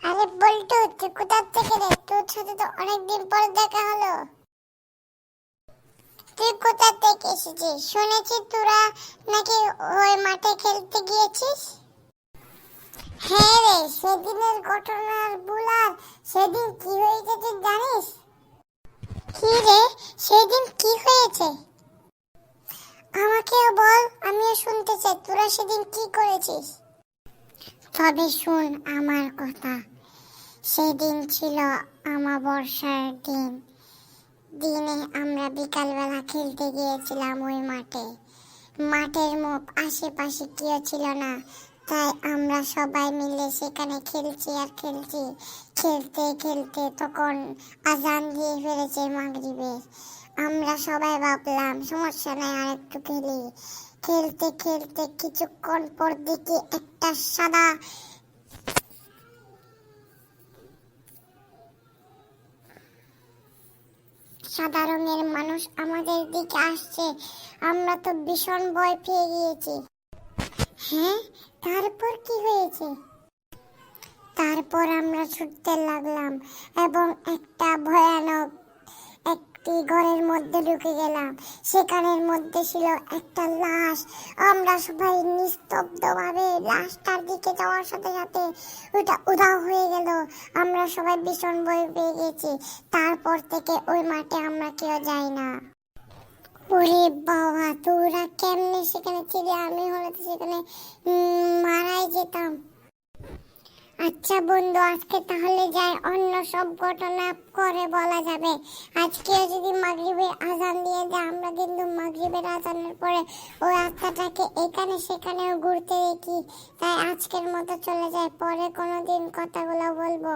আরে বল্টু, তুই কোথা থেকে রে? তোর সাথে তো অনেকদিন পর দেখা হলো। তুই কোথা থেকে এসেছিস? শুনেছি তোরা নাকি ওই মাঠে খেলতে গিয়েছিস। হ্যাঁ রে, সেদিনের ঘটনার বুলার। সেদিন কি হয়েছে তুই জানিস? কি রে, সেদিন কি হয়েছে? আমাকেও বল, আমিও শুনতে চাই তোরা সেদিন কি করেছিস। তবে শোন আমার কথা। সেদিন ছিল আমাবস্যার দিন। দিনে আমরা বিকালবেলা খেলতে গিয়েছিলাম ওই মাঠে। মাঠের মুখ আশেপাশে কেউ ছিল না, তাই আমরা সবাই মিলে সেখানে খেলছি আর খেলছি। খেলতে খেলতে তখন আজান দিয়ে ফেলেছে মাগরিবের। আমরা সবাই ভাবলাম সমস্যা নাই, আর একটু খেলি। খেলতে খেলতে কিছুক্ষণ পর দেখি একটা সাদা সাদা রঙের মানুষ আমাদের দিকে আসছে। আমরা তো ভীষণ ভয় পেয়ে গিয়েছি। হ্যাঁ, তারপর কি হয়েছে? তারপর আমরা ছুটতে লাগলাম এবং একটা ভয়ানক একটি ঘরের মধ্যে ঢুকে গেলাম। সেখানের মধ্যে ছিল একটা লাশ। আমরা সবাই নিস্তব্ধভাবে লাশটার দিকে যাওয়ার সাথে সাথে ওটা উধাও হয়ে গেল। আমরা সবাই ভীষণ ভয় পেয়ে গেছি। তারপর থেকে ওই মাঠে আমরা কেউ যাই না। ওরে বাবা, তোরা কেমনে সেখানে ছিলি? আমি হলে তো সেখানে মারাই যেতাম। আচ্ছা বন্ধু, আজকে তাহলে যাই, অন্য সব ঘটনা করে বলা যাবে। আজকে যদি মাগরিবের আজান দিয়ে দেয়, আমরা কিন্তু মাগরিবের আজানের পরে ওই আত্মাটাকে এখানে সেখানেও ঘুরতে দেখি। তাই আজকের মতো চলে যায়, পরে কোনোদিন কথাগুলো বলবো।